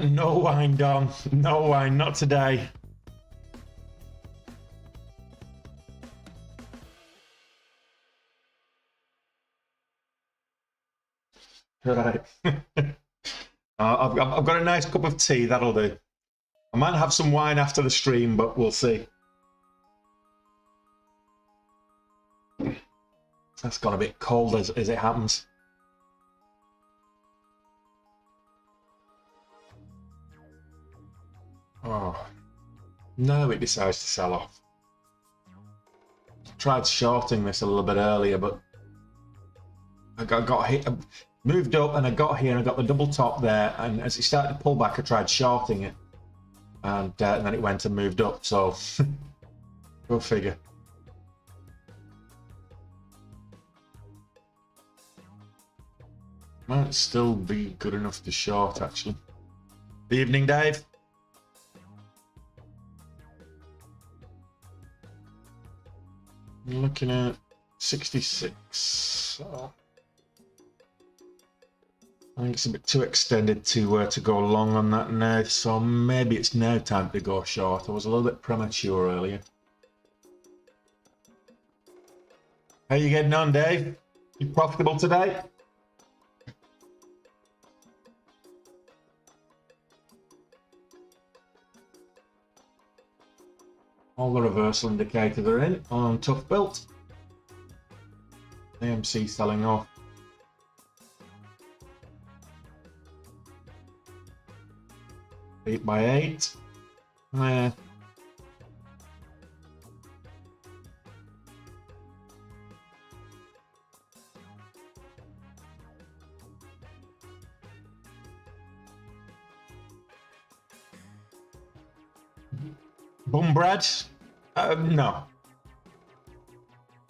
No wine, Don. No wine, not today. Right. I've got a nice cup of tea, that'll do. I might have some wine after the stream, but we'll see. That's got a bit cold as it happens. Oh, no, it decides to sell off. Tried shorting this a little bit earlier, but I got hit, moved up, and I got here and I got the double top there, and as it started to pull back, I tried shorting it, and then it went and moved up. So go figure. Might still be good enough to short, actually. Evening, Dave. Looking at 66. So I think it's a bit too extended to go long on that now, so maybe it's now time to go short. I was a little bit premature earlier. How you getting on, Dave? You profitable today? All the reversal indicators are in on Tblt. AMC selling off. Eight by 8. Bum bread? No.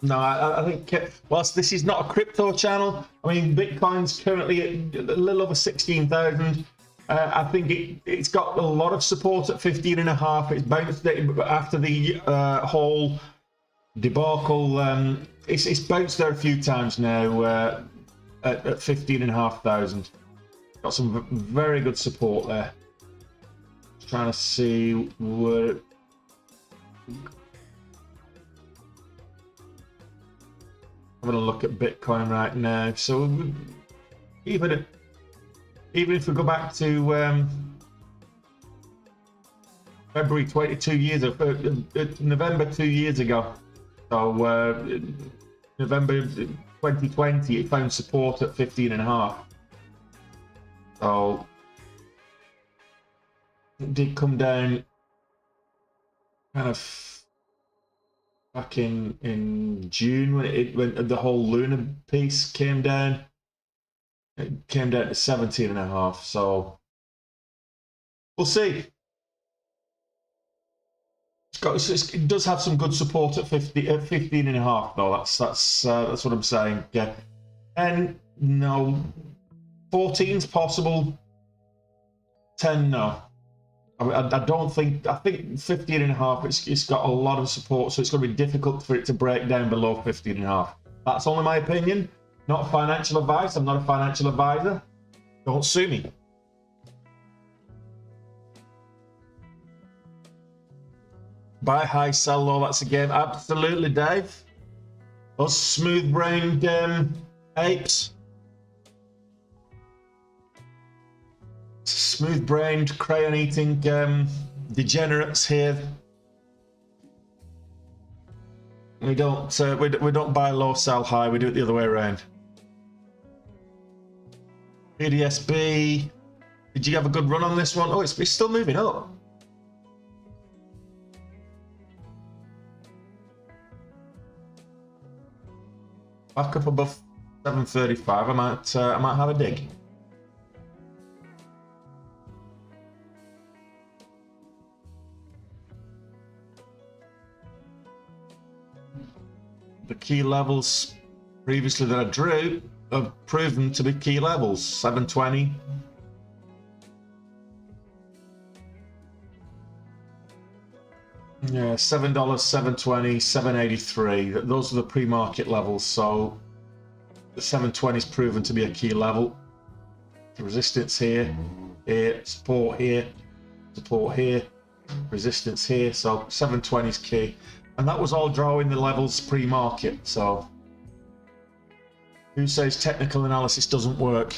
No, I think, whilst this is not a crypto channel, I mean, Bitcoin's currently at a little over 16,000. I think it's got a lot of support at 15.5. It's bounced after the whole debacle. It's bounced there a few times now at 15,500. Got some very good support there. Just trying to see where. Having a look at Bitcoin right now. So even if we go back to February 22 years ago, November 2 years ago, so November 2020, it found support at 15.5. So it did come down kind of back in June when the whole Luna piece came down. It came down to 17.5, so we'll see. it does have some good support at 15 and a half though. That's what I'm saying. Yeah, and no, 14's possible. 10 no. I don't think. I think 15 and a half. It's got a lot of support, so it's going to be difficult for it to break down below 15 and a half. That's only my opinion. Not financial advice. I'm not a financial advisor. Don't sue me. Buy high, sell low. That's a game. Absolutely, Dave. Us smooth-brained apes. Smooth-brained, crayon-eating degenerates here. We don't buy low, sell high. We do it the other way around. Pdsb. Did you have a good run on this one? Oh, it's still moving up. Back up above 735. I might have a dig. The key levels previously that I drew have proven to be key levels. 720. Yeah, $7, 720, 783. Those are the pre-market levels. So the 720 is proven to be a key level. The resistance here, support here, resistance here. So 720 is key. And that was all drawing the levels pre-market. So who says technical analysis doesn't work?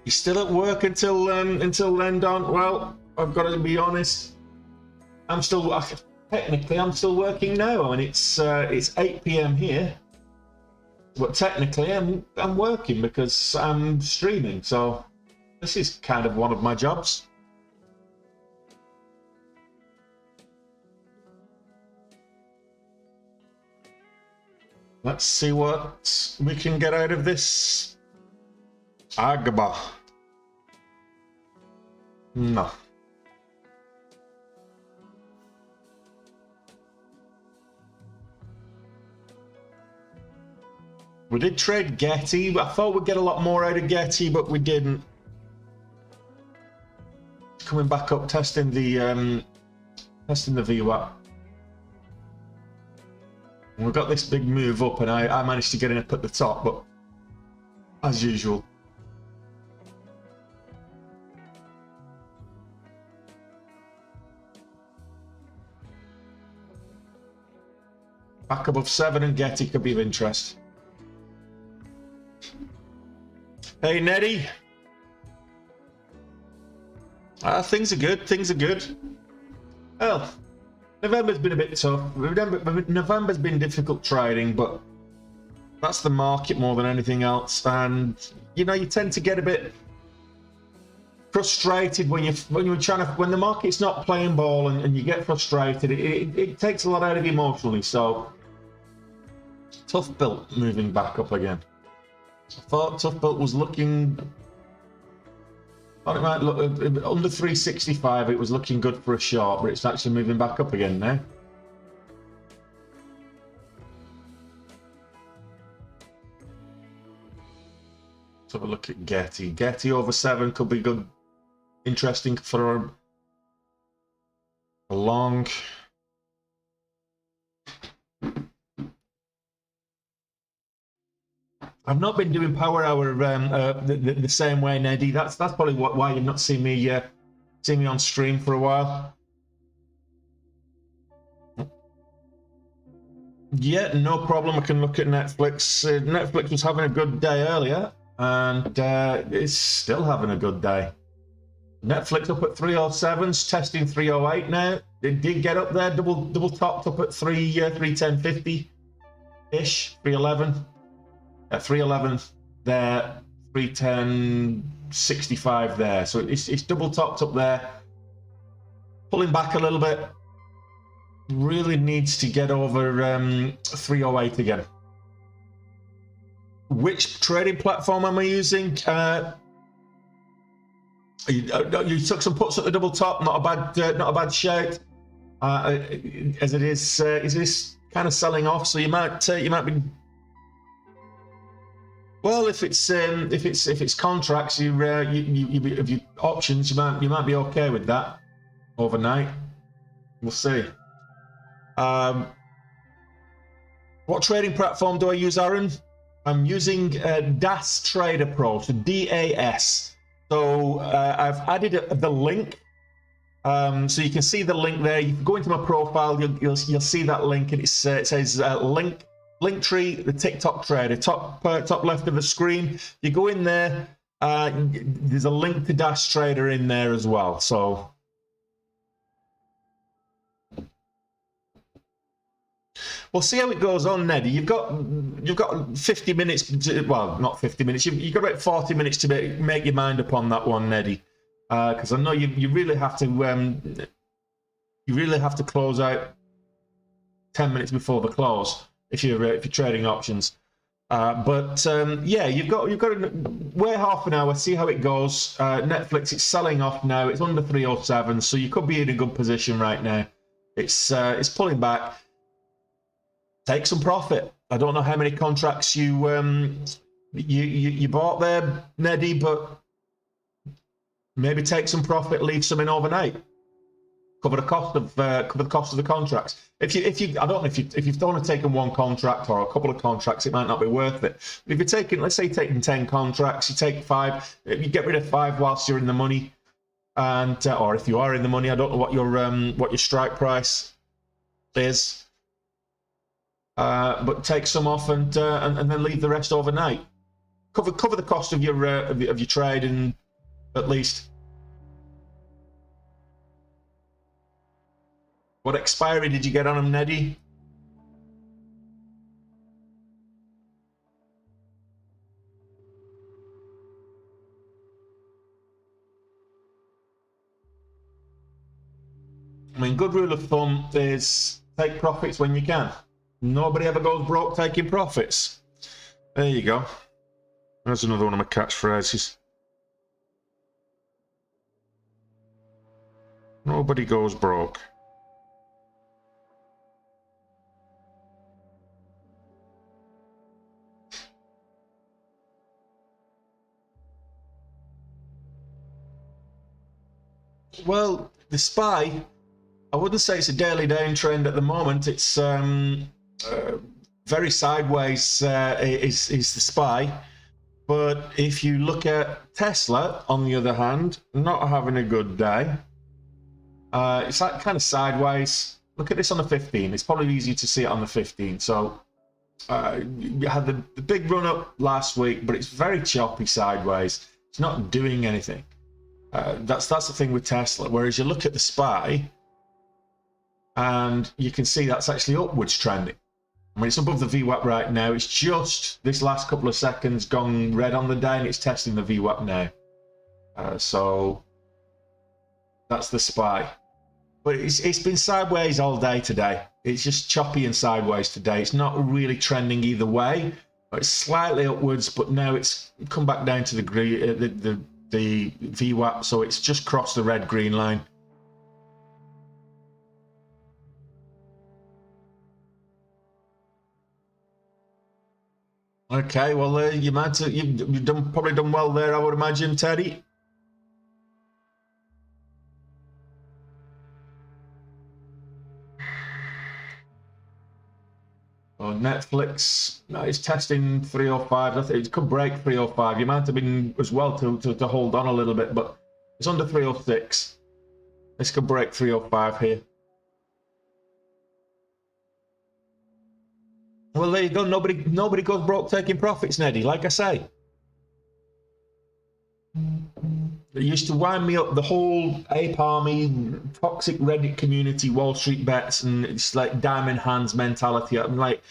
You're still at work until then, Don? Well, I've got to be honest. Technically I'm still working now. I mean, it's 8 p.m. here, but technically I'm working because I'm streaming. So this is kind of one of my jobs. Let's see what we can get out of this. Agba. No. We did trade Gety. I thought we'd get a lot more out of Gety, but we didn't. Coming back up, testing the VWAP. We've got this big move up, and I managed to get it up at the top, but as usual. Back above 7 and Gety could be of interest. Hey, Neddy. Things are good. Things are good. Well, November's been a bit tough. November's been difficult trading, but that's the market more than anything else. And you know, you tend to get a bit frustrated when the market's not playing ball and you get frustrated. It takes a lot out of you emotionally. So Tblt moving back up again. I thought Tblt was looking. Thought it might look under 365. It was looking good for a short, but it's actually moving back up again now. Let's have a look at Gety. Gety over 7 could be good, interesting for a long. I've not been doing Power Hour the same way, Neddy. That's probably why you've not seen me on stream for a while. Yeah, no problem. I can look at Netflix. Netflix was having a good day earlier, and it's still having a good day. Netflix up at 307s, testing 308 now. It did get up there, double topped up at 310.50 ish, 311. At 311 there, 310.65 there. So it's double topped up there. Pulling back a little bit. Really needs to get over 308 again. Which trading platform am I using? You took some puts at the double top, not a bad shout. As it is kind of selling off, so you might be. Well, if it's contracts, if you options, you might be okay with that overnight. We'll see. What trading platform do I use, Aaron? I'm using DAS Trader Pro, so DAS. So I've added the link, so you can see the link there. You can go into my profile, you'll see that link, and it says Linktree, the TikTok Trader, top left of the screen. You go in there. There's a link to DAS Trader in there as well. So. We'll see how it goes on, Neddy. You've got 50 minutes. Well, not 50 minutes. You've got about 40 minutes to make your mind up on that one, Neddy. Because I know you really have to. You really have to close out 10 minutes before the close if you're trading options. Yeah, you've got to wait half an hour, see how it goes. Netflix, it's selling off now. It's under 307, so you could be in a good position right now. It's pulling back. Take some profit. I don't know how many contracts you bought there, Neddy, but maybe take some profit, leave some in overnight. Cover the cost of the contracts. If you I don't know if you've only taken one contract or a couple of contracts, it might not be worth it. But if you're taking, let's say you're taking 10 contracts, you take 5, you get rid of 5 whilst you're in the money, and or if you are in the money, I don't know what your strike price is. But take some off and then leave the rest overnight. Cover the cost of your trade, and at least. What expiry did you get on them, Neddy? I mean, good rule of thumb is take profits when you can. Nobody ever goes broke taking profits. There you go. That's another one of my catchphrases. Nobody goes broke. Well, the SPY, I wouldn't say it's a daily downtrend at the moment. It's very sideways is the SPY. But if you look at Tesla, on the other hand, not having a good day. It's like kind of sideways. Look at this on the 15. It's probably easier to see it on the 15. So you had the big run up last week, but it's very choppy sideways. It's not doing anything. That's the thing with Tesla. Whereas you look at the SPY, and you can see that's actually upwards trending. I mean, it's above the VWAP right now. It's just this last couple of seconds gone red on the day, and it's testing the VWAP now. So that's the SPY. But it's been sideways all day today. It's just choppy and sideways today. It's not really trending either way. It's slightly upwards, but now it's come back down to the VWAP, so it's just crossed the red-green line. Okay, well, you've probably done well there, I would imagine, Teddy. Oh, Netflix, no, it's testing 305. I think it could break 305. You might have been as well to hold on a little bit, but it's under 306. This could break 305 here. Well, there you go. Nobody goes broke taking profits, Neddy. Like I say, it used to wind me up, the whole ape army, toxic Reddit community, Wall Street bets, and it's like diamond hands mentality. I'm like,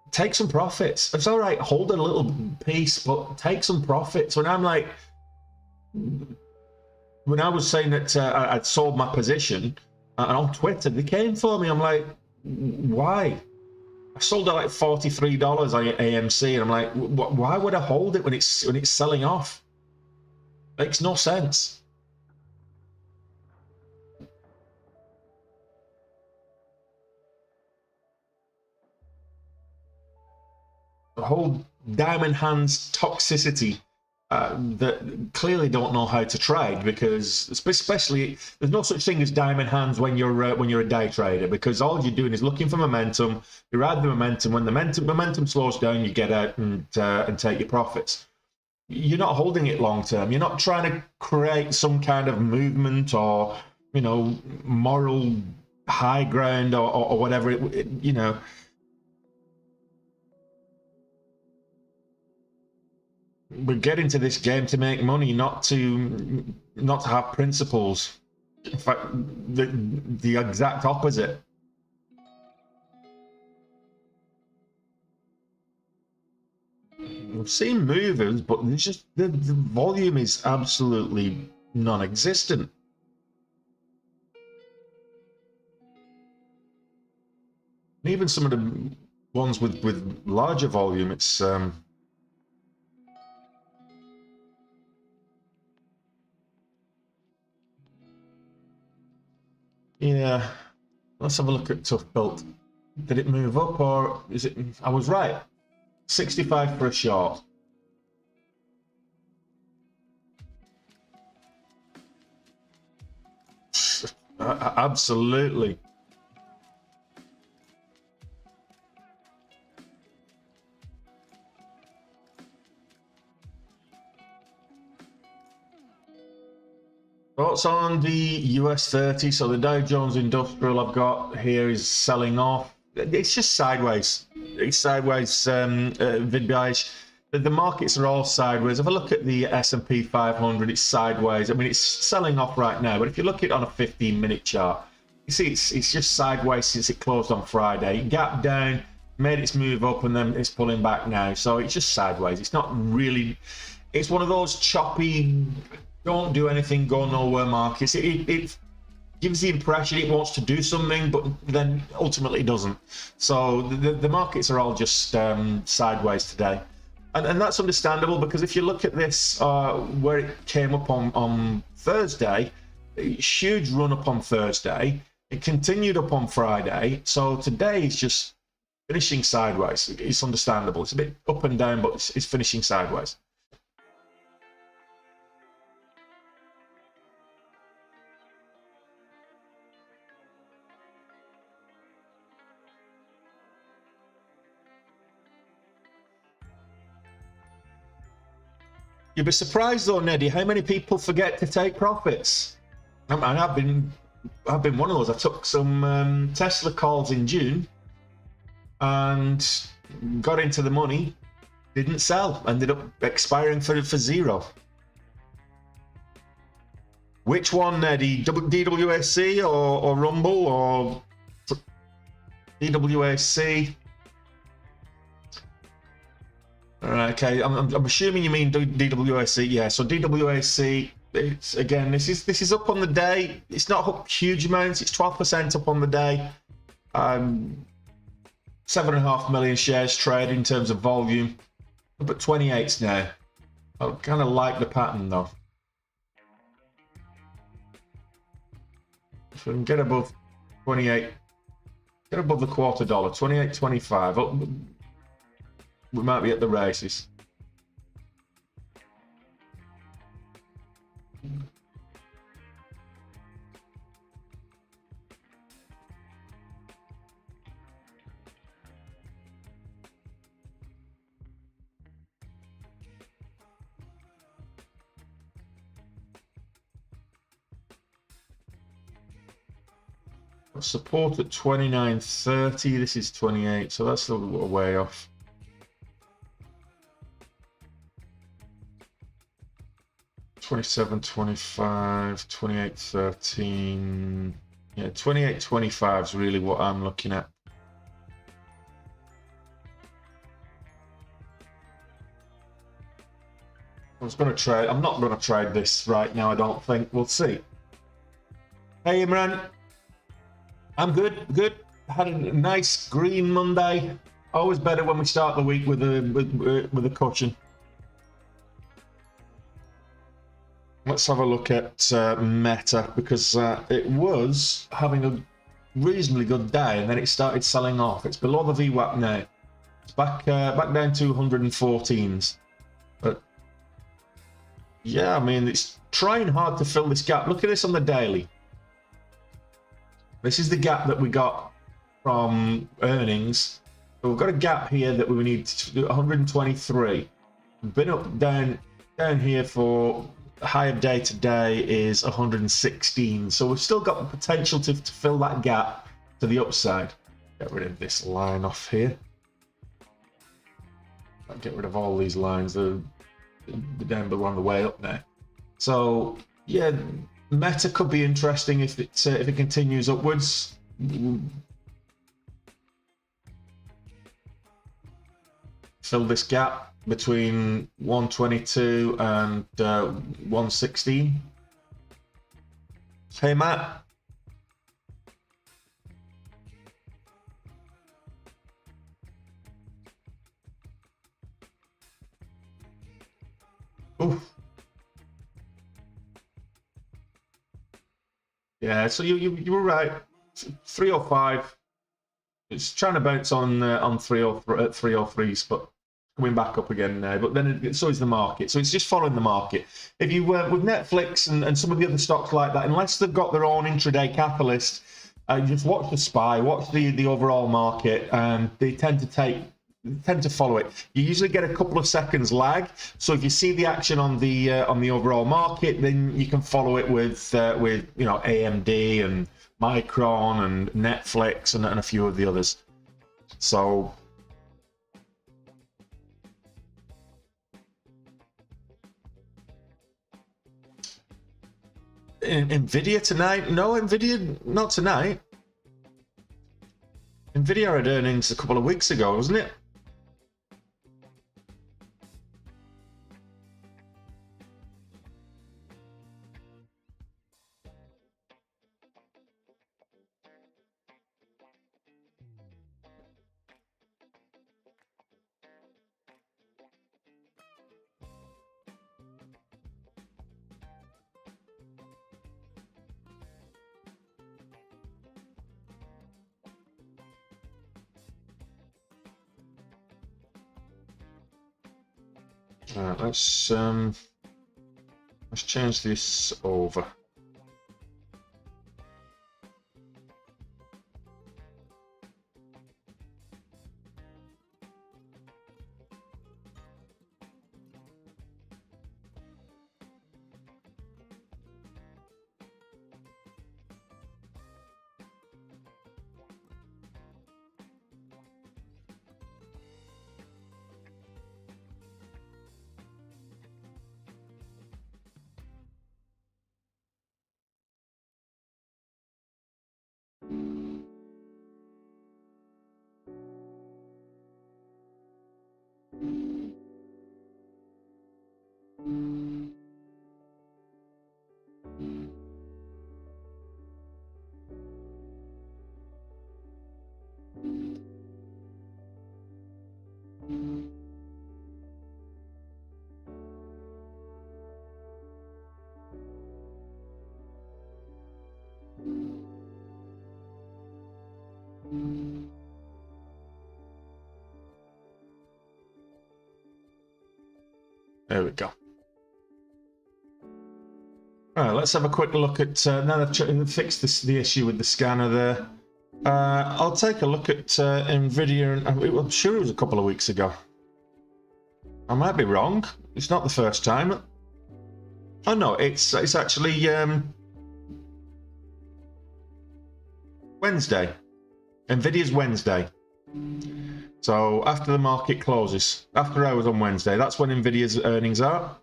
take some profits. It's all right, hold a little piece, but take some profits. When I'm like, when I was saying that I'd sold my position, and on Twitter they came for me. I'm like, why? I sold at like $43 on AMC, and I'm like, why would I hold it when it's selling off? Makes no sense. the whole diamond hands toxicity that clearly don't know how to trade, because especially there's no such thing as diamond hands when you're a day trader, because all you're doing is looking for momentum. You ride the momentum. When the momentum slows down, you get out and take your profits. You're not holding it long term. You're not trying to create some kind of movement or, you know, moral high ground or whatever. You know. We get into this game to make money, not to have principles. In fact, the exact opposite. We've seen movers, but it's just the volume is absolutely non-existent. And even some of the ones with larger volume, it's yeah. Let's have a look at Tblt. Did it move up, or is it? I was right. 65 for a short. Absolutely. Thoughts on the US 30? So the Dow Jones Industrial I've got here is selling off. It's just sideways. It's sideways, Vidbaish. The markets are all sideways. If I look at the S&P 500, it's sideways. I mean, it's selling off right now, but if you look at it on a 15-minute chart, you see it's just sideways since it closed on Friday. It gapped down, made its move up, and then it's pulling back now. So it's just sideways. It's not really... It's one of those choppy, don't do anything, go nowhere markets. It gives the impression it wants to do something, but then ultimately it doesn't. So the markets are all just sideways today. And that's understandable, because if you look at this, where it came up on Thursday, huge run up on Thursday, it continued up on Friday. So today is just finishing sideways. It's understandable. It's a bit up and down, but it's finishing sideways. You'd be surprised though, Neddy, how many people forget to take profits. And I've been one of those. I took some Tesla calls in June and got into the money, didn't sell, ended up expiring for zero. Which one, Neddy? DWAC or Rumble or DWAC? Okay, I'm assuming you mean DWAC. Yeah, so DWAC, it's again, this is up on the day. It's not up huge amounts. It's 12% up on the day. 7.5 million shares traded in terms of volume, but 28s now. I kind of like the pattern though. If we can get above 28, get above the $0.25, 28.25. We might be at the races. Support at 29.30. This is 28, so that's a little way off. $27.25, $28.13. Yeah, $28.25 is really what I'm looking at. I was going to trade. I'm not going to trade this right now, I don't think. We'll see. Hey, Imran. I'm good. Good. Had a nice green Monday. Always better when we start the week with a cushion. Let's have a look at Meta, because it was having a reasonably good day and then it started selling off. It's below the VWAP now. It's back down to 114s. But yeah, I mean, it's trying hard to fill this gap. Look at this on the daily. This is the gap that we got from earnings. So we've got a gap here that we need to do 123. We've been up down here for high of day today is 116. So we've still got the potential to fill that gap to the upside. Get rid of this line off here. Get rid of all these lines. They're down below on the way up now. So yeah, Meta could be interesting if it continues upwards. Fill this gap between 122 and 116. Hey Matt. Oof. Yeah, so you were right. 305. It's trying to bounce on 303s, but coming back up again now. But then so is the market. So it's just following the market. If you with Netflix and some of the other stocks like that, unless they've got their own intraday catalyst, you just watch the SPY, watch the overall market, and they tend to follow it. You usually get a couple of seconds lag, so if you see the action on the overall market, then you can follow it with you know, AMD and Micron and Netflix and a few of the others. So Nvidia tonight? No, Nvidia not tonight. Nvidia had earnings a couple of weeks ago, wasn't it? Let's change this over. There we go. All right, let's have a quick look at, now I've fixed the issue with the scanner there. I'll take a look at Nvidia, and I'm sure it was a couple of weeks ago. I might be wrong. It's not the first time. Oh no, it's actually Wednesday. Nvidia's Wednesday. So after the market closes, after hours on Wednesday, that's when Nvidia's earnings are.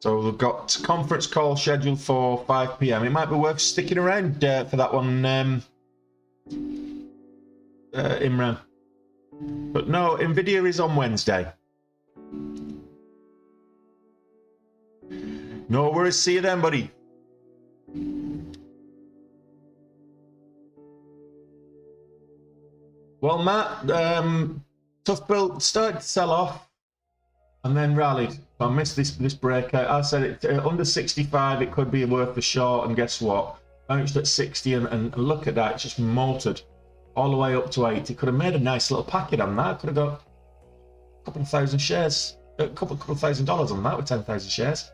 So we've got conference call scheduled for 5 PM. It might be worth sticking around for that one, Imran. But no, Nvidia is on Wednesday. No worries. See you then, buddy. Well, Matt, Tblt started to sell off and then rallied. I missed this breakout. I said it under 65, it could be worth a short, and guess what? Bounced at 60, and look at that, it's just motored. all the way up to 80. Could have made a nice little packet on that. Could have got a couple of thousand shares, a couple of $1,000 on that with 10,000 shares.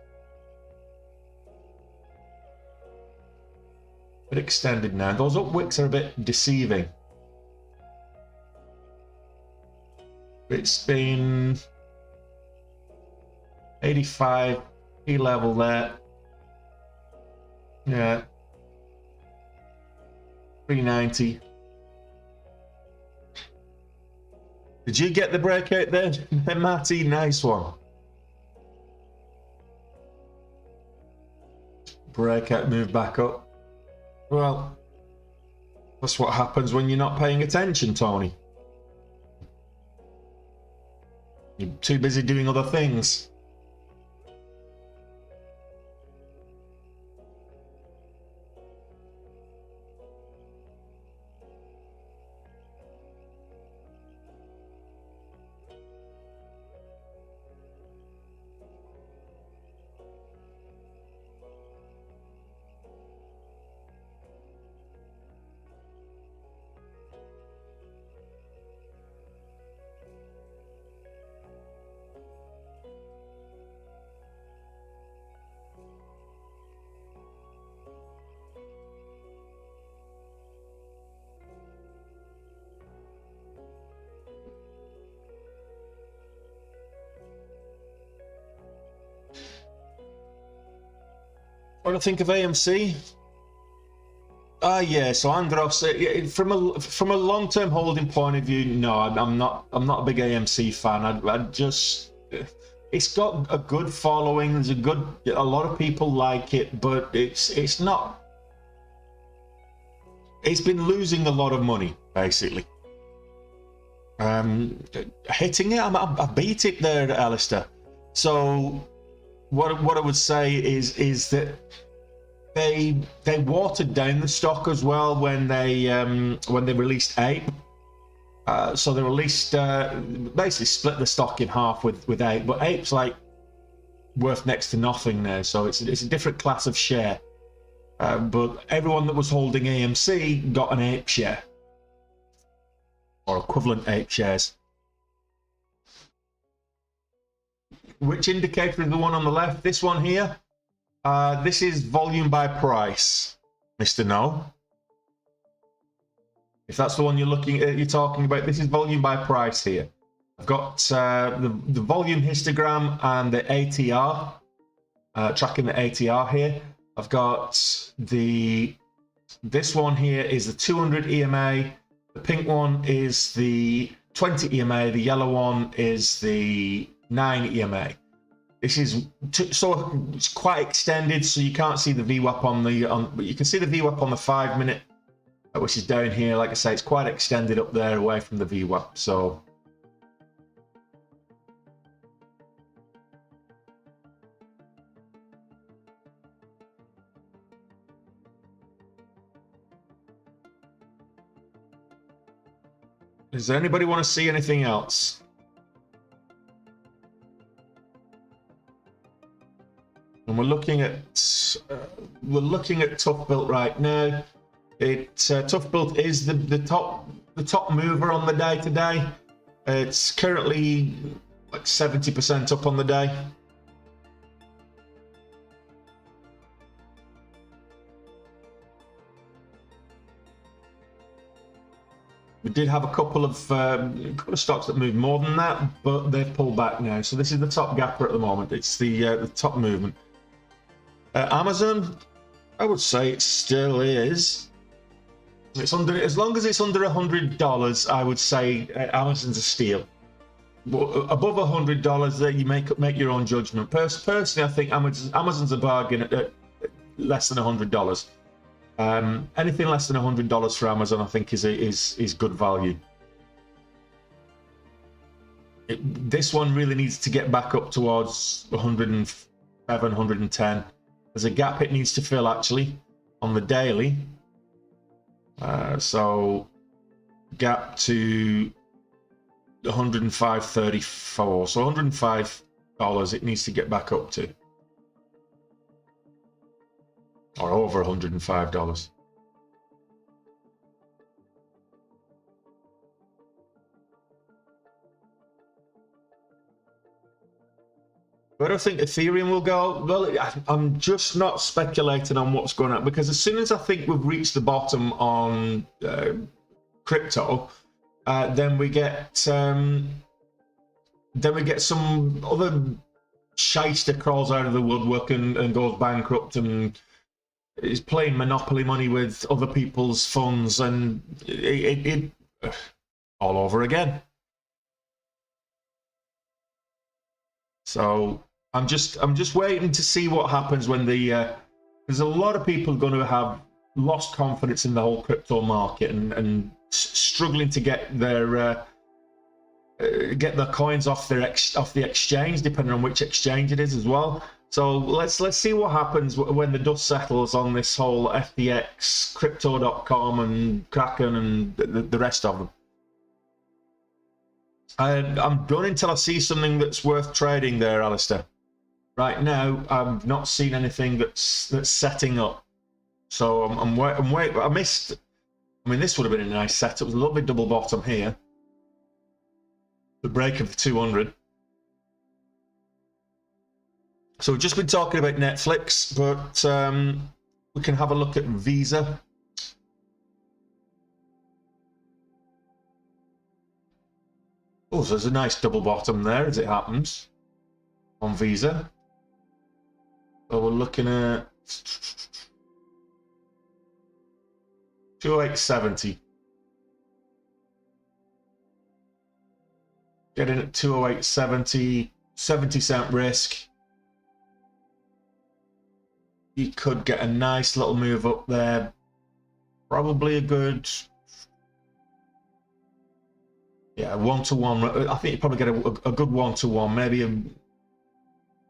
Bit extended now. Those up wicks are a bit deceiving. It's been 85 P level there. Yeah. 390. Did you get the breakout there, Matty? Nice one. Breakout move back up. Well, that's what happens when you're not paying attention, Tony. You're too busy doing other things. What do I think of AMC? Yeah. So Andros, from a long-term holding point of view, no, I'm not a big AMC fan. I just, it's got a good following. There's a lot of people like it, but it's not. It's been losing a lot of money basically. Hitting it, I beat it there, Alistair. So. What I would say is that they watered down the stock as well when they released Ape. So they released basically split the stock in half with Ape, but Ape's like worth next to nothing now. So it's a different class of share. But everyone that was holding AMC got an Ape share or equivalent Ape shares. Which indicator is the one on the left? This one here. This is volume by price, Mr. No. If that's the one you're talking about, this is volume by price here. I've got the volume histogram and the ATR, tracking the ATR here. I've got this one here is the 200 EMA. The pink one is the 20 EMA. The yellow one is the 9 EMA. This is so it's quite extended, so you can't see the VWAP but you can see the VWAP on the 5 minute, which is down here. Like I say, it's quite extended up there away from the VWAP. So does anybody want to see anything else? And we're looking at Tblt right now. Tblt is the top mover on the day today. It's currently like 70% up on the day. We did have a couple of stocks that moved more than that, but they've pulled back now. So this is the top gapper at the moment. It's the top movement. Amazon, I would say it still is. It's under, as long as it's under $100, I would say Amazon's a steal. Above $100, there you make your own judgment. Personally, I think Amazon's a bargain at less than $100. Anything less than $100 for Amazon, I think, is good value. This one really needs to get back up towards 107, 110. There's a gap it needs to fill actually on the daily. So gap to 105.34. So $105 it needs to get back up to, or over $105. Where do I think Ethereum will go? Well, I'm just not speculating on what's going on, because as soon as I think we've reached the bottom on crypto, then we get some other shyster crawls out of the woodwork and goes bankrupt and is playing monopoly money with other people's funds, and it all over again. So I'm just waiting to see what happens when there's a lot of people going to have lost confidence in the whole crypto market and struggling to get their coins off the exchange, depending on which exchange it is as well. So let's see what happens when the dust settles on this whole FTX, Crypto.com, and Kraken, and the rest of them. I'm done until I see something that's worth trading there, Alistair. Right now, I've not seen anything that's setting up. So I'm waiting. I missed. I mean, this would have been a nice setup. It was a lovely double bottom here. The break of the 200. So we've just been talking about Netflix, but we can have a look at Visa. Oh, so there's a nice double bottom there, as it happens, on Visa. So we're looking at 208.70. Getting at 208.70, 70-cent risk. You could get a nice little move up there. Probably a good, yeah, 1-to-1. I think you probably get a good 1-to-1, maybe a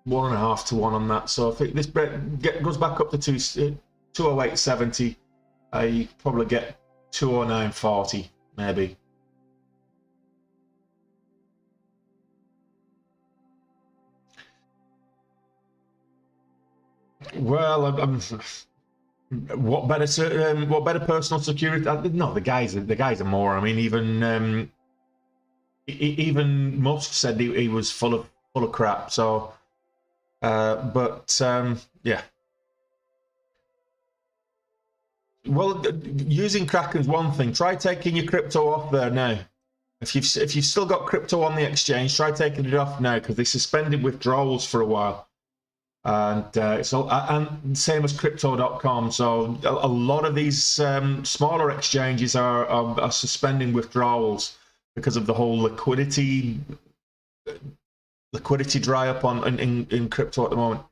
1.5-to-1 on that. So if this goes back up to 208.70, you probably get 209.40, maybe. Well, what better personal security? No, the guys are more. I mean, even Musk said he was full of crap. So, yeah. Well, using Kraken's one thing. Try taking your crypto off there now. If you've still got crypto on the exchange, try taking it off now, because they suspended withdrawals for a while. And and same as Crypto.com. So a lot of these smaller exchanges are suspending withdrawals because of the whole liquidity dry up in crypto at the moment.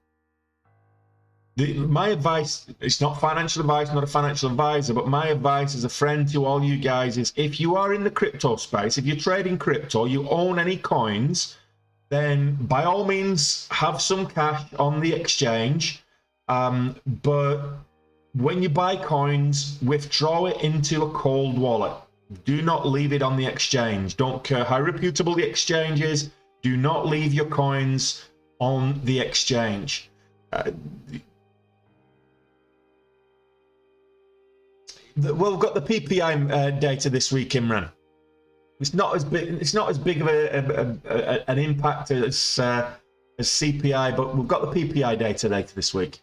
My advice, it's not financial advice, not a financial advisor, but my advice as a friend to all you guys is, if you are in the crypto space, if you're trading crypto, you own any coins, then by all means have some cash on the exchange, but when you buy coins, withdraw it into a cold wallet. Do not leave it on the exchange. Don't care how reputable the exchange is, do not leave your coins on the exchange. Well, we've got the PPI data this week, Imran. It's not as big of an impact as CPI, but we've got the PPI data later this week.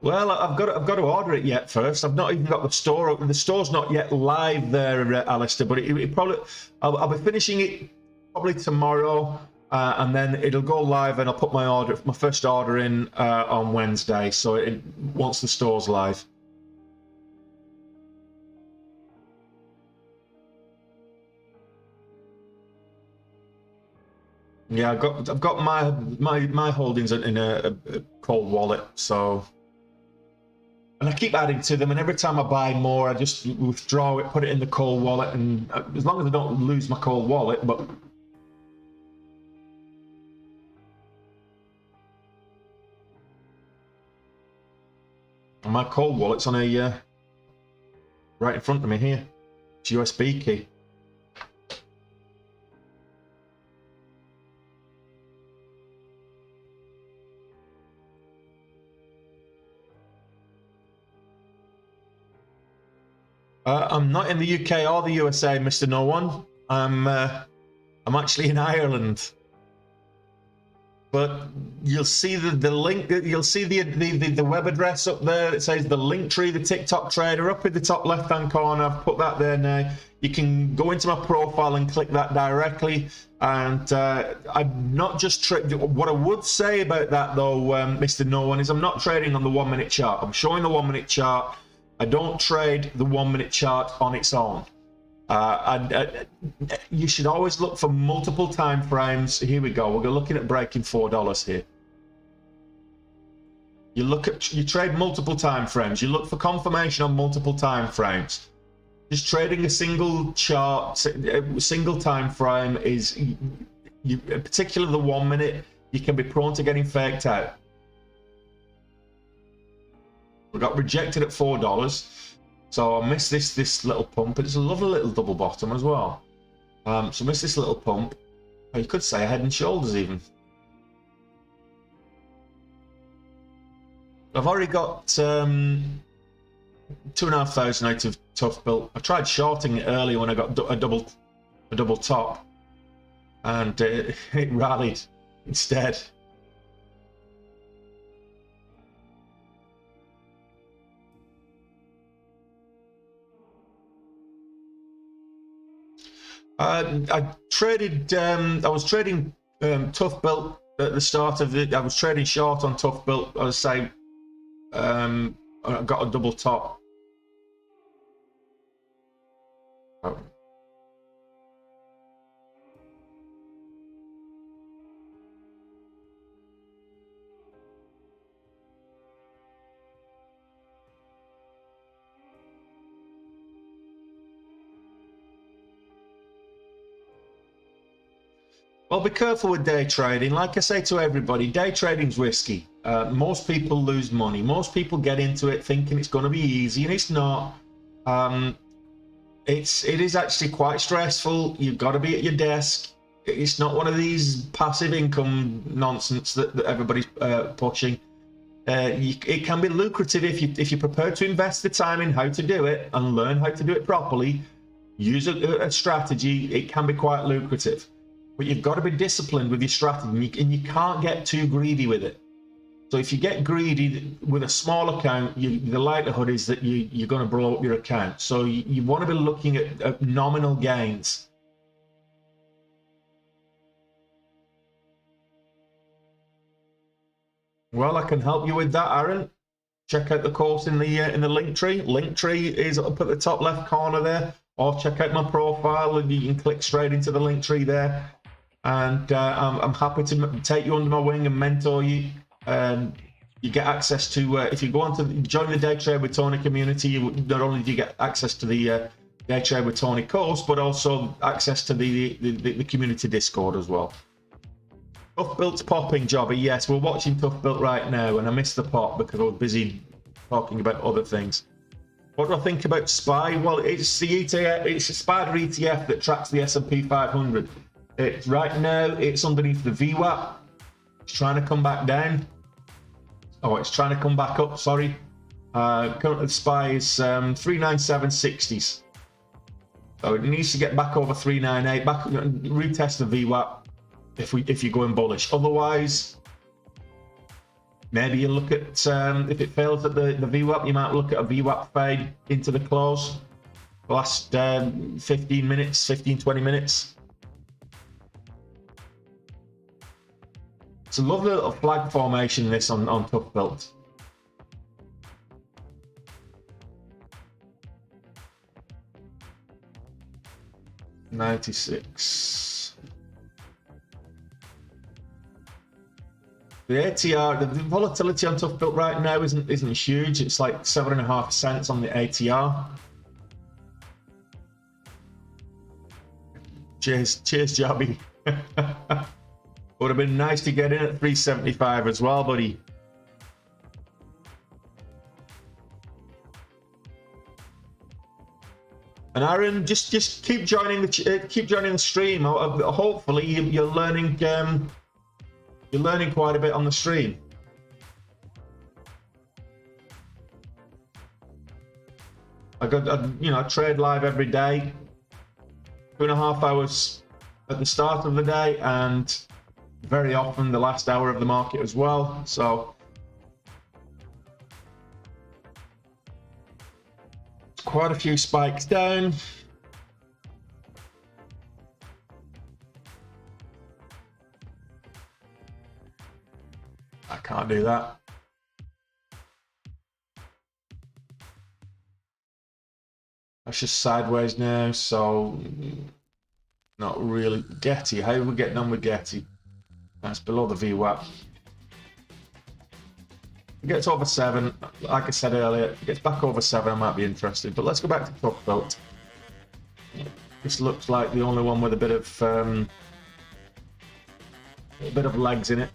Well, I've got to order it yet first. I've not even got the store. The store's not yet live there, Alistair. But it probably I'll be finishing it probably tomorrow. And then it'll go live, and I'll put my first order in on Wednesday. So once the store's live. Yeah, I've got my holdings in a cold wallet. So, and I keep adding to them. And every time I buy more, I just withdraw it, put it in the cold wallet, and as long as I don't lose my cold wallet, but. My cold wallet's on a right in front of me here. It's USB key. I'm not in the UK or the USA, Mr. No One. I'm actually in Ireland. But you'll see the link. You'll see the web address up there. It says the link tree, the TikTok trader, up in the top left hand corner. I've put that there now. You can go into my profile and click that directly. And I'm not just what I would say about that though, Mr. No One, is I'm not trading on the 1 minute chart. I'm showing the 1 minute chart. I don't trade the 1 minute chart on its own. You should always look for multiple time frames. Here we go. We're looking at breaking $4 here. You trade multiple time frames. You look for confirmation on multiple time frames. Just trading a single chart, a single time frame is, particularly the 1 minute, you can be prone to getting faked out. We got rejected at $4. So I missed this little pump. It's a lovely little double bottom as well. So I missed this little pump. Or you could say head and shoulders even. I've already got 2,500 out of Tblt. I tried shorting it earlier when I got a double top, and it rallied instead. I traded. I was trading Tblt at the start of it. I was trading short on Tblt. I would say I got a double top. Oh. Well, be careful with day trading. Like I say to everybody, day trading's risky. Most people lose money. Most people get into it thinking it's going to be easy, and it's not. It is actually quite stressful. You've got to be at your desk. It's not one of these passive income nonsense that everybody's pushing. It can be lucrative if you're prepared to invest the time in how to do it and learn how to do it properly. Use a strategy. It can be quite lucrative. But you've got to be disciplined with your strategy, and you can't get too greedy with it. So if you get greedy with a small account, the likelihood is that you're going to blow up your account. So you want to be looking at nominal gains. Well, I can help you with that, Aaron. Check out the course in the link tree. Link tree is up at the top left corner there. Or check out my profile, and you can click straight into the link tree there. And I'm happy to take you under my wing and mentor you. You get access to, if you go on to join the Day Trade with Tony community, not only do you get access to the Day Trade with Tony course, but also access to the community Discord as well. Tbelt's popping, Jobby. Yes, we're watching Tbelt right now, and I missed the pop because I was busy talking about other things. What do I think about SPY? Well, it's the ETF, it's a Spider ETF that tracks the S&P 500. Right now, it's underneath the VWAP. It's trying to come back down. Oh, it's trying to come back up, sorry. Currently, the SPY is 397.60s. So it needs to get back over 398, retest the VWAP if you're going bullish. Otherwise, maybe you look at, if it fails at the VWAP, you might look at a VWAP fade into the close. The last 15 minutes, 20 minutes. It's a lovely little flag formation, this on Tbelt. $96. The ATR, the volatility on Tbelt right now isn't huge. It's like 7.5 cents on the ATR. Cheers, Jobby. Would have been nice to get in at 375 as well, buddy. And Aaron, just keep joining the stream. Hopefully, you're learning quite a bit on the stream. I trade live every day, 2.5 hours at the start of the day, and very often the last hour of the market as well. So quite a few spikes down. I can't do that. That's just sideways now, so not really. Gety, how are we getting on with Gety? That's below the VWAP. If it gets over 7, like I said earlier, if it gets back over 7, I might be interested. But let's go back to Tblt. This looks like the only one with a bit of legs in it.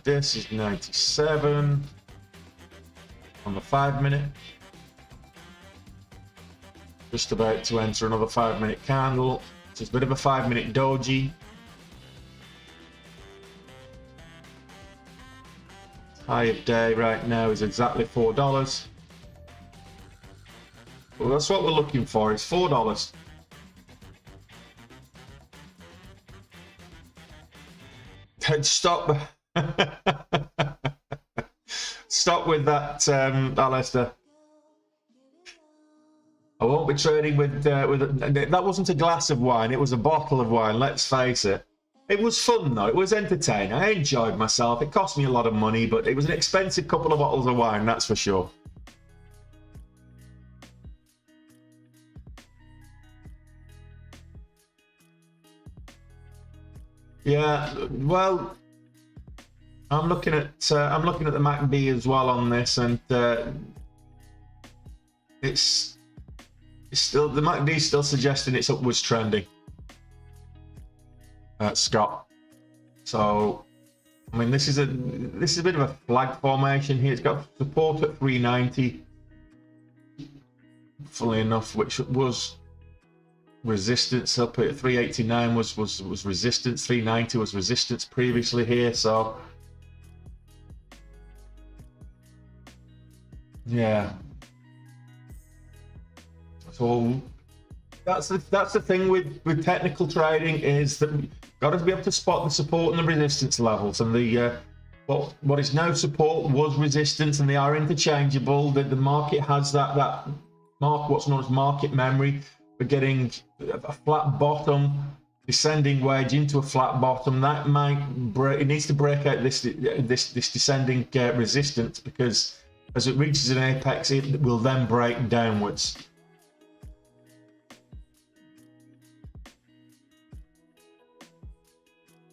This is 97 on the 5-minute. Just about to enter another 5-minute candle. It's a bit of a 5-minute doji. High of day right now is exactly $4. Well, that's what we're looking for, is $4. Stop. Stop with that, Alistair. I won't be trading with that wasn't a glass of wine, it was a bottle of wine, let's face it. It was fun though, it was entertaining, I enjoyed myself. It cost me a lot of money, but it was an expensive couple of bottles of wine, that's for sure. Yeah, well, I'm looking at the MACD as well on this, and it's still, the MACD is still suggesting it's upwards trending. Scott. So, I mean, this is a bit of a flag formation here. It's got support at 390. Funnily enough, which was resistance up at 389 was resistance, 390 was resistance previously here, so yeah. So that's the thing with technical trading, is that you've got to be able to spot the support and the resistance levels, and the what is now support was resistance, and they are interchangeable. The market has that what's known as market memory. We're getting a flat bottom, descending wedge into a flat bottom. That might break. It needs to break out this descending resistance, because as it reaches an apex, it will then break downwards.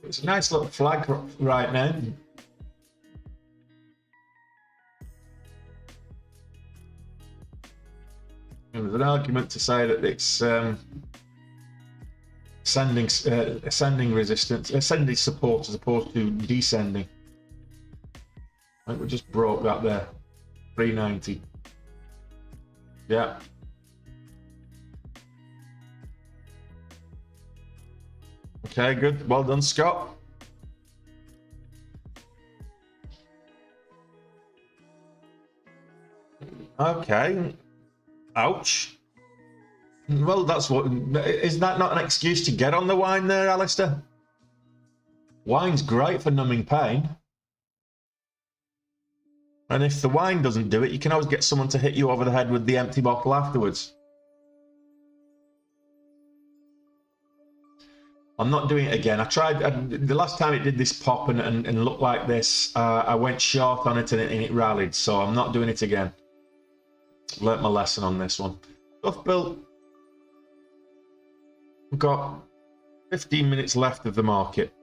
It's a nice little flag right now. There was an argument to say that it's ascending resistance, ascending support as opposed to descending. I think we just broke that there. 390. Yeah. Okay, good. Well done, Scott. Okay. Ouch. Well, that's what. Is that not an excuse to get on the wine there, Alistair? Wine's great for numbing pain. And if the wine doesn't do it, you can always get someone to hit you over the head with the empty bottle afterwards. I'm not doing it again. I tried the last time it did this pop and looked like this. I went short on it and it rallied, so I'm not doing it again. Learnt my lesson on this one. Tblt. We've got 15 minutes left of the market.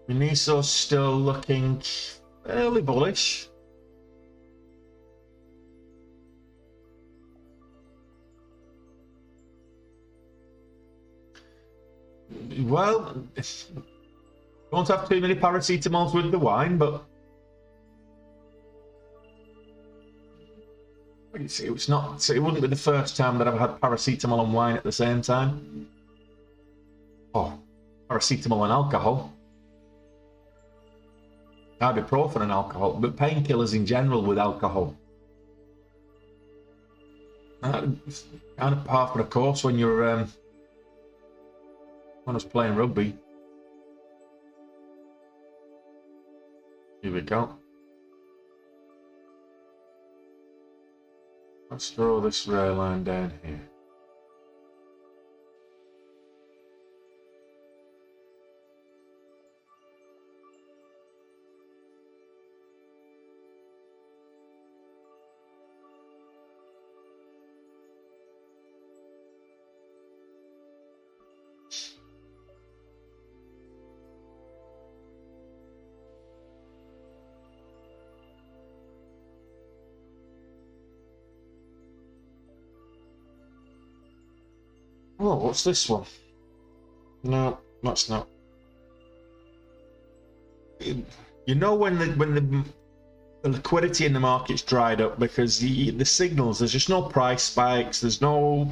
Miniso's still looking fairly bullish. Well, won't have too many paracetamols with the wine, but it's not. It wouldn't be the first time that I've had paracetamol and wine at the same time. Oh, paracetamol and alcohol. Ibuprofen and alcohol, but painkillers in general with alcohol. Kind of par for the course when you're when I was playing rugby. Here we go. Let's throw this rail line down here. Oh, what's this one? No, that's not. You know when the liquidity in the market's dried up because the signals, there's just no price spikes, there's no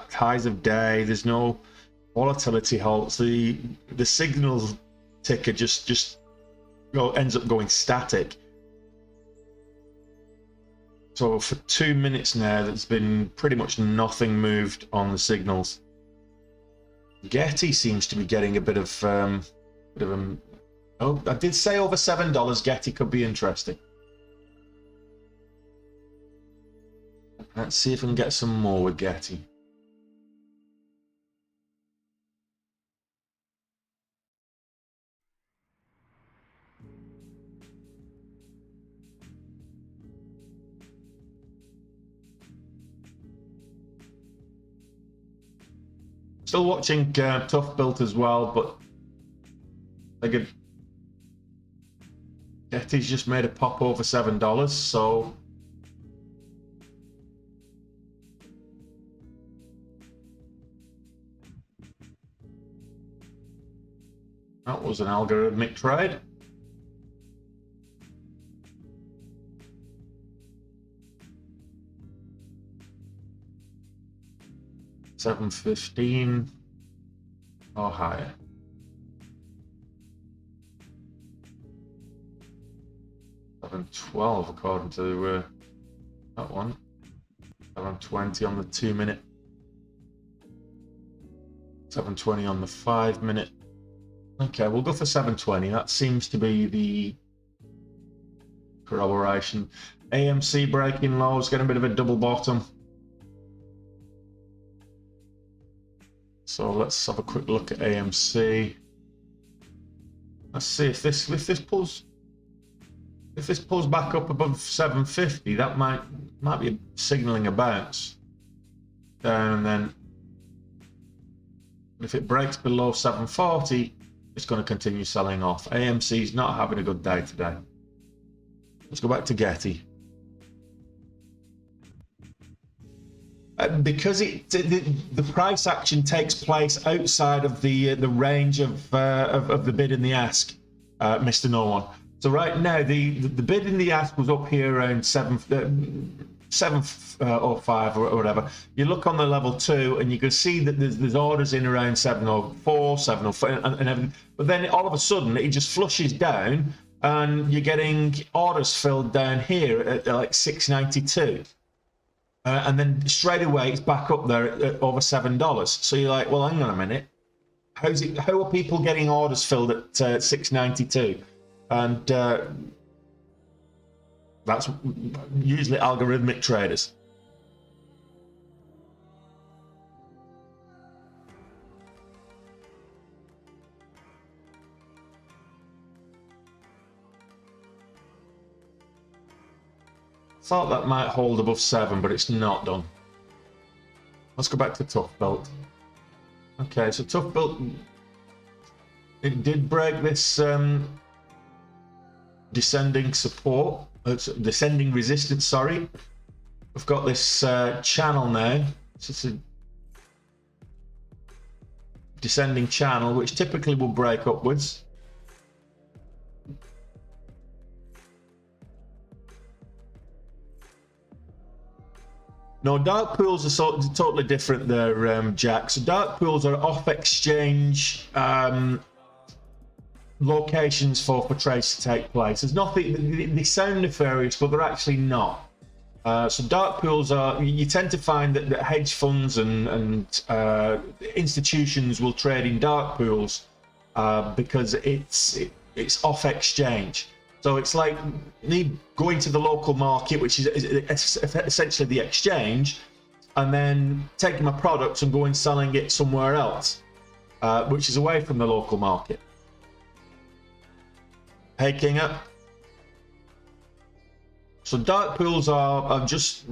highs of day, there's no volatility halts. The signal ticker just ends up going static. So for 2 minutes now, there's been pretty much nothing moved on the signals. Gety seems to be getting a bit of oh, I did say over $7. Gety could be interesting. Let's see if we can get some more with Gety. Still watching Tblt as well, but again, Gety's just made a pop over $7, so that was an algorithmic trade. $7.15 or higher. $7.12 according to that one. $7.20 on the 2 minute. $7.20 on the 5 minute. Okay, we'll go for $7.20. That seems to be the corroboration. AMC breaking lows, getting a bit of a double bottom. So let's have a quick look at AMC. Let's see if this pulls back up above 750. That might be signaling a bounce down, and then if it breaks below 740, it's going to continue selling off. AMC is not having a good day today. Let's go back to Gety. Because the price action takes place outside of the range of the bid and the ask, Mr. No One. So right now the bid and the ask was up here around 705 or whatever. You look on the level 2 and you can see that there's orders in around 704, 705, and everything. But then all of a sudden it just flushes down, and you're getting orders filled down here at like 692. And then straight away it's back up there at over $7. So you're like, well, hang on a minute. How are people getting orders filled at $6.92? And that's usually algorithmic traders. Thought that might hold above 7, but it's not done. Let's go back to Tblt. Okay, so Tblt it did break this descending support, descending resistance, sorry. We've got this channel now. It's a descending channel, which typically will break upwards. No, dark pools are totally different there, Jack. So dark pools are off-exchange locations for trades to take place. There's nothing, they sound nefarious, but they're actually not. So dark pools are, you tend to find that hedge funds and institutions will trade in dark pools because it's off exchange. So it's like me going to the local market, which is essentially the exchange, and then taking my products and going selling it somewhere else, which is away from the local market. Hey, Kinga. So dark pools are just,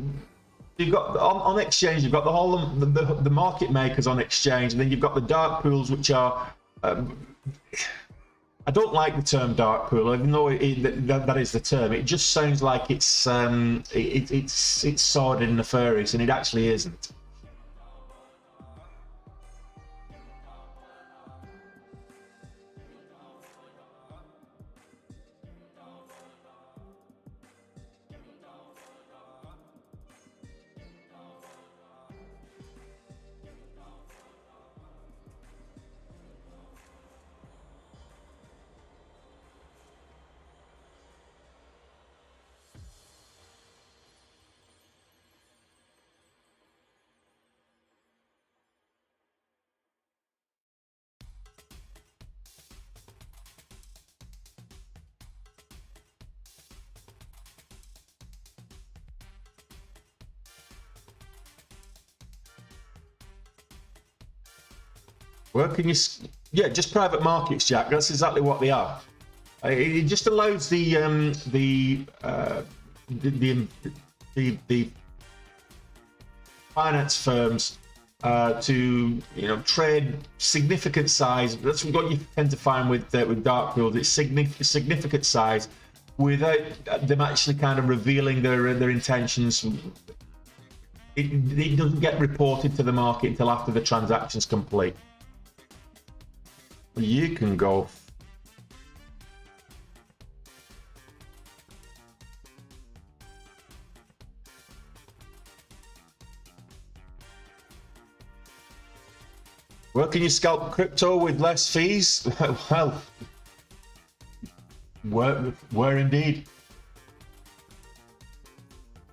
you've got on exchange, you've got the whole the market makers on exchange, and then you've got the dark pools, which are I don't like the term dark pool, even though that is the term. It just sounds like it's sordid and nefarious, and it actually isn't. Where can you? Yeah, just private markets, Jack. That's exactly what they are. It just allows the finance firms to trade significant size. That's what you tend to find with dark pools. It's significant size without them actually kind of revealing their intentions. It doesn't get reported to the market until after the transaction's complete. You can go. Well, can you scalp crypto with less fees? Well, where indeed.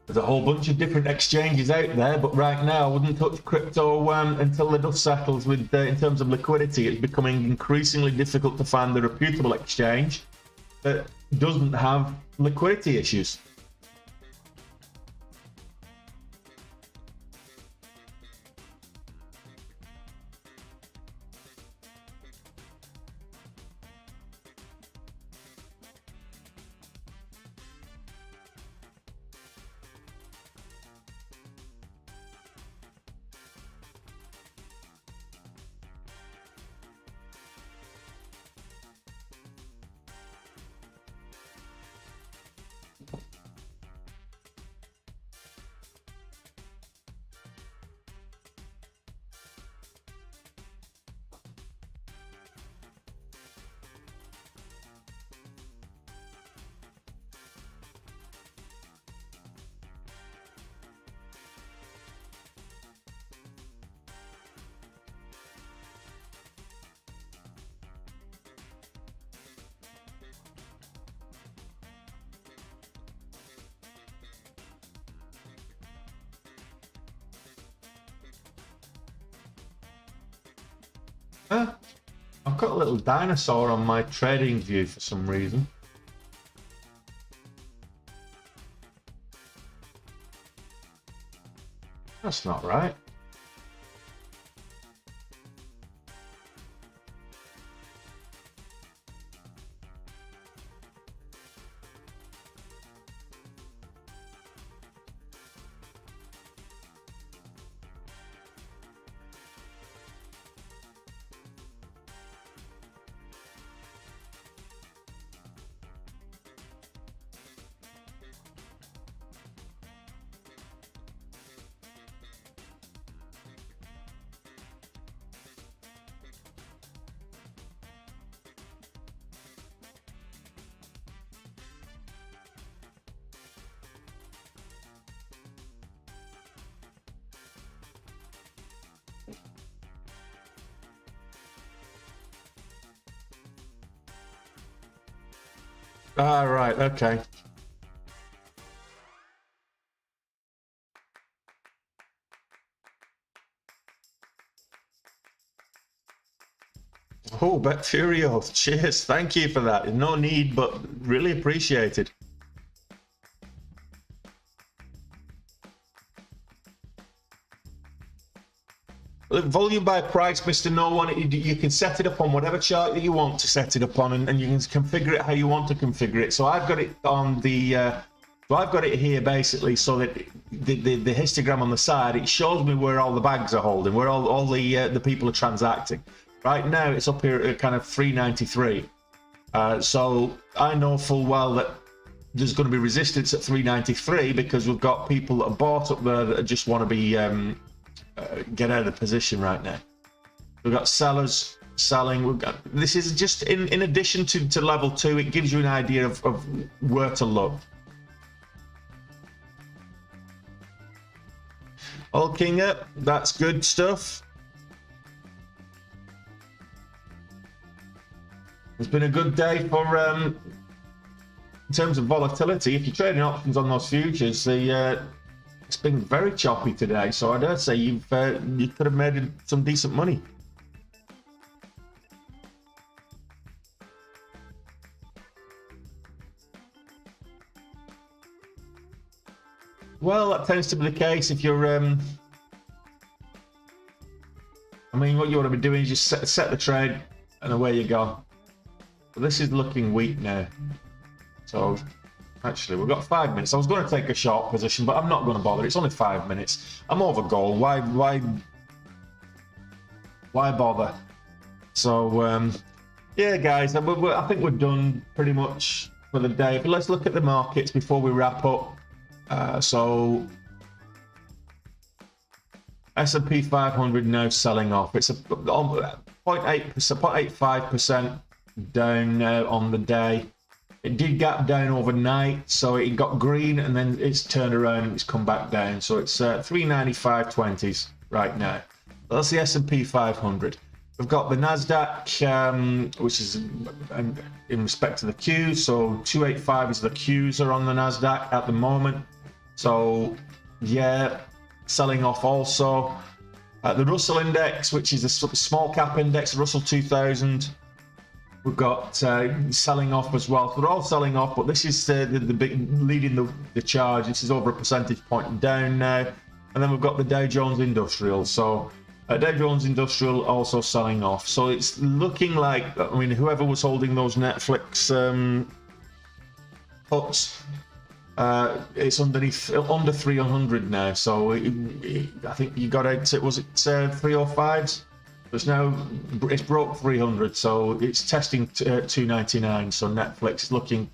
There's a whole bunch of different exchanges out there, but right now I wouldn't touch crypto until the dust settles. With in terms of liquidity, it's becoming increasingly difficult to find the reputable exchange that doesn't have liquidity issues. I've got a little dinosaur on my trading view for some reason. That's not right. Ah, right, okay. Oh, Bacterio, cheers. Thank you for that. No need, but really appreciated. Look, volume by price, Mr. No One, you can set it up on whatever chart that you want to set it up on, and you can configure it how you want to configure it. So I've got it on the, so I've got it here basically so that the histogram on the side, it shows me where all the bags are holding, where all the people are transacting. Right now it's up here at kind of 393. So I know full well that there's going to be resistance at 393 because we've got people that are bought up there that just want to be get out of the position right now. We've got sellers selling. We've got, this is just in addition to level 2, it gives you an idea of where to look. All king up, that's good stuff. It's been a good day for in terms of volatility. If you're trading options on those futures, it's been very choppy today, so I dare say you could have made some decent money. Well, that tends to be the case if you're I mean, what you want to be doing is just set the trade and away you go. But this is looking weak now, so actually we've got 5 minutes. I was going to take a short position, but I'm not going to bother. It's only 5 minutes. I'm over goal. Why bother? So yeah, guys, I think we're done pretty much for the day. But let's look at the markets before we wrap up. So S&P 500 now selling off. It's a 0.85% down now on the day. It did gap down overnight, so it got green and then it's turned around and it's come back down. So it's 395.20s right now. That's the S&P 500. We've got the Nasdaq, which is in respect to the Qs. So 285 is the Qs are on the Nasdaq at the moment. So yeah, selling off also. The Russell index, which is a small cap index, Russell 2000. We've got selling off as well. So they're all selling off, but this is the big leading the charge. This is over a percentage point down now. And then we've got the Dow Jones Industrial. So Dow Jones Industrial also selling off. So it's looking like, I mean, whoever was holding those Netflix puts, it's under 300 now. So I think you got out. Was it 305s? It's now broke 300, so it's testing 299. So Netflix is looking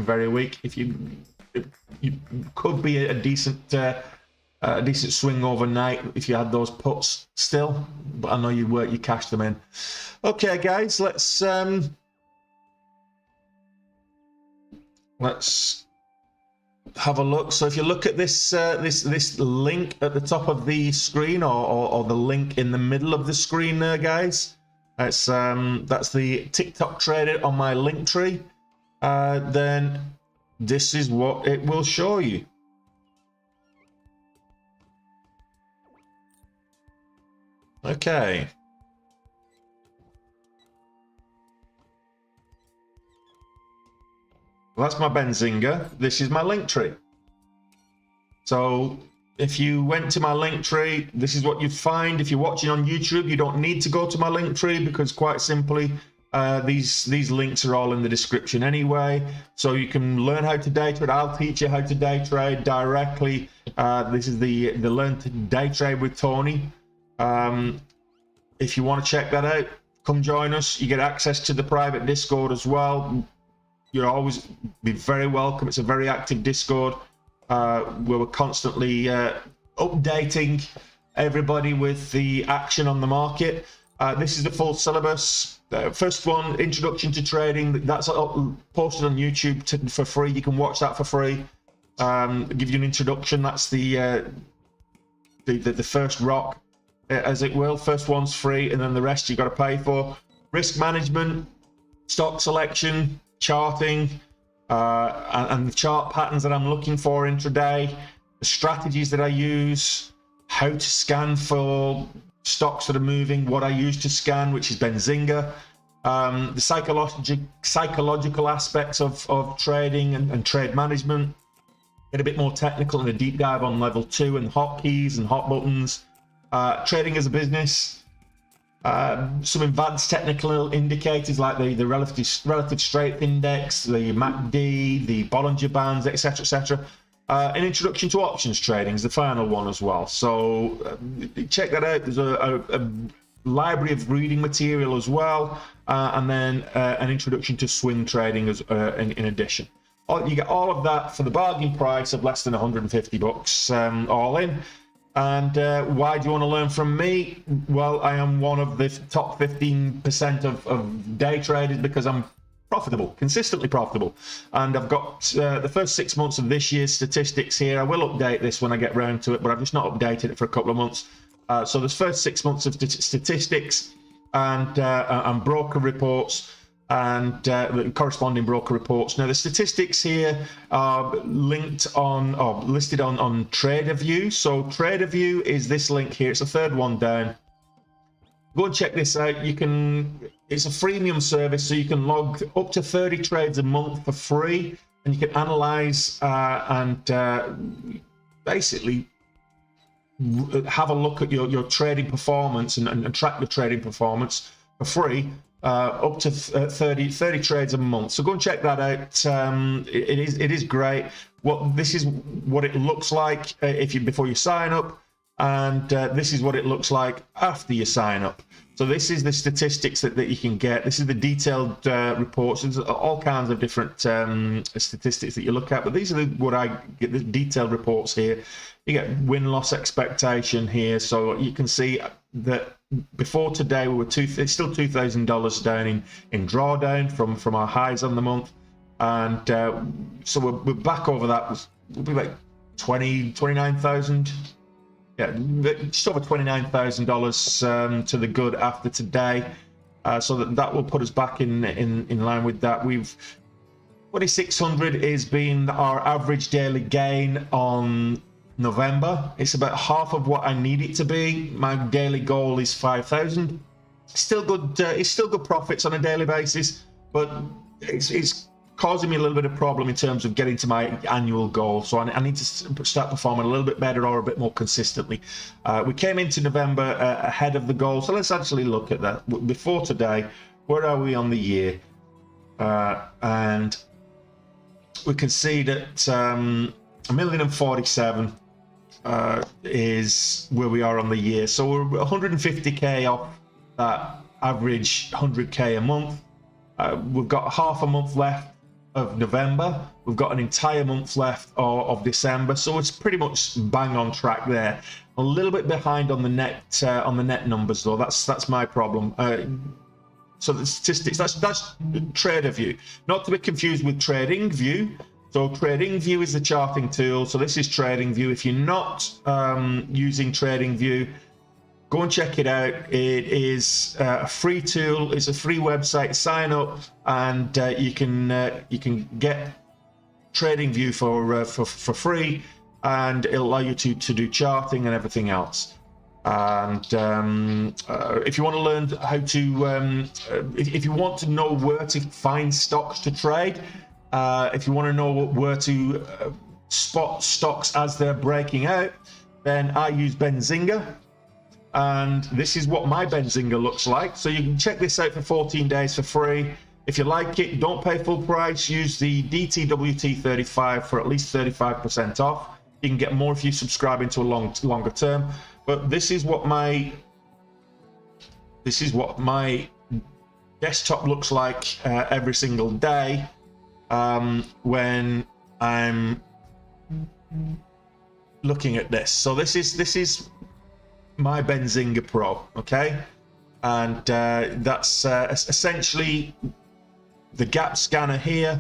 very weak. If you could be a decent swing overnight if you had those puts still, but I know you cashed them in. Okay, guys, let's have a look. So if you look at this this link at the top of the screen, or the link in the middle of the screen there, guys, it's that's the TikTok trader on my link tree. Then this is what it will show you. Okay. Well, that's my Benzinga. This is my link tree. So if you went to my link tree, this is what you'd find. If you're watching on YouTube, you don't need to go to my link tree because quite simply, these links are all in the description anyway. So you can learn how to day trade. I'll teach you how to day trade directly. This is the Learn to Day Trade with Tony. If you want to check that out, come join us. You get access to the private Discord as well. You'll always be very welcome. It's a very active Discord where we're constantly updating everybody with the action on the market. This is the full syllabus. First one, Introduction to Trading. That's posted on YouTube for free. You can watch that for free. Give you an introduction. That's the first rock, as it will. First one's free, and then the rest you've got to pay for. Risk management, stock selection, charting, and the chart patterns that I'm looking for intraday, the strategies that I use, how to scan for stocks that are moving, what I use to scan, which is Benzinga, the psychological aspects of trading and trade management, get a bit more technical and a deep dive on level 2 and hotkeys and hot buttons, trading as a business, some advanced technical indicators like the relative strength index, the MACD, the Bollinger Bands, etc., etc. An introduction to options trading is the final one as well. So check that out. There's a library of reading material as well, and then an introduction to swing trading as in addition. You get all of that for the bargain price of less than 150 bucks, all in. And why do you want to learn from me? Well, I am one of the top 15% of day traders because I'm profitable, consistently profitable. And I've got the first 6 months of this year's statistics here. I will update this when I get round to it, but I've just not updated it for a couple of months. So there's first 6 months of statistics and broker reports and corresponding broker reports. Now the statistics here are linked on or listed on TraderView. So TraderView is this link here. It's the third one down. Go and check this out. It's a freemium service, so you can log up to 30 trades a month for free, and you can analyze and basically have a look at your trading performance and track the trading performance for free. Up to 30 trades a month. So go and check that out. It is great. This is what it looks like before you sign up, and this is what it looks like after you sign up. So this is the statistics that you can get. This is the detailed reports. There's all kinds of different statistics that you look at, but these are what I get, the detailed reports here. You get win-loss expectation here, so you can see that before today we were it's still $2,000 down in drawdown from our highs on the month, and so we're back over that. We'll be like 29,000. Yeah, just over $29,000 to the good after today, so that will put us back in line with that. 2,600 is being our average daily gain on November. It's about half of what I need it to be. My daily goal is 5,000. Still good. It's still good profits on a daily basis, but it's causing me a little bit of problem in terms of getting to my annual goal. So I need to start performing a little bit better or a bit more consistently. We came into November ahead of the goal, so let's actually look at that. Before today, where are we on the year? And we can see that 1,047,000 is where we are on the year. So we're 150k off that average 100k a month. We've got half a month left of November. We've got an entire month left of December, so it's pretty much bang on track there. A little bit behind on the net numbers though. That's my problem. So the statistics, that's TraderView, not to be confused with TradingView. So TradingView is the charting tool. So this is TradingView. If you're not using TradingView, go and check it out. It is a free tool. It's a free website. Sign up, and you can get TradingView for free, and it'll allow you to do charting and everything else. And if you want to learn how to, if you want to know where to find stocks to trade, if you want to know where to spot stocks as they're breaking out, then I use Benzinga. And this is what my Benzinga looks like. So you can check this out for 14 days for free. If you like it, don't pay full price. Use the Tblt 35 for at least 35% off. You can get more if you subscribe into a longer term. But this is what my desktop looks like every single day when I'm looking at this. So this is my Benzinga Pro, okay, and that's essentially the gap scanner here.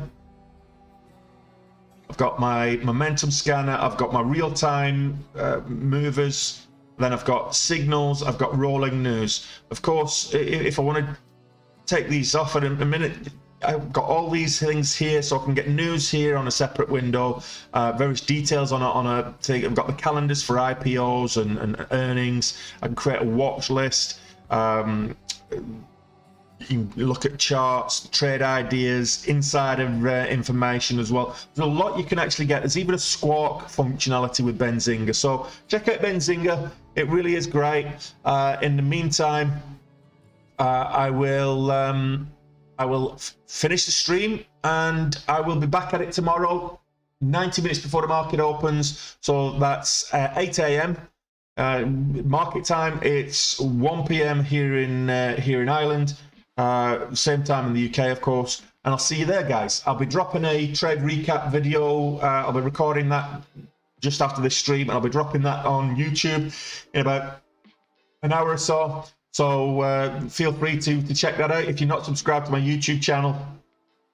I've got my momentum scanner, I've got my real-time movers, then I've got signals, I've got rolling news. Of course, if I want to take these off in a minute, I've got all these things here, so I can get news here on a separate window, various details on a thing. I've got the calendars for IPOs and earnings. I can create a watch list. You can look at charts, trade ideas, insider information as well. There's a lot you can actually get. There's even a Squawk functionality with Benzinga. So check out Benzinga. It really is great. In the meantime, I will finish the stream, and I will be back at it tomorrow, 90 minutes before the market opens. So that's 8 a.m. Market time. It's 1 p.m. here in Ireland. Same time in the UK, of course, and I'll see you there, guys. I'll be dropping a trade recap video. I'll be recording that just after this stream, and I'll be dropping that on YouTube in about an hour or so. So feel free to check that out. If you're not subscribed to my YouTube channel,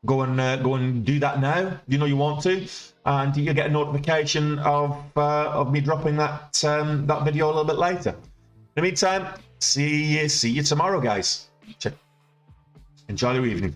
go and do that now. You know you want to, and you'll get a notification of me dropping that that video a little bit later. In the meantime, see you tomorrow, guys. Enjoy your evening.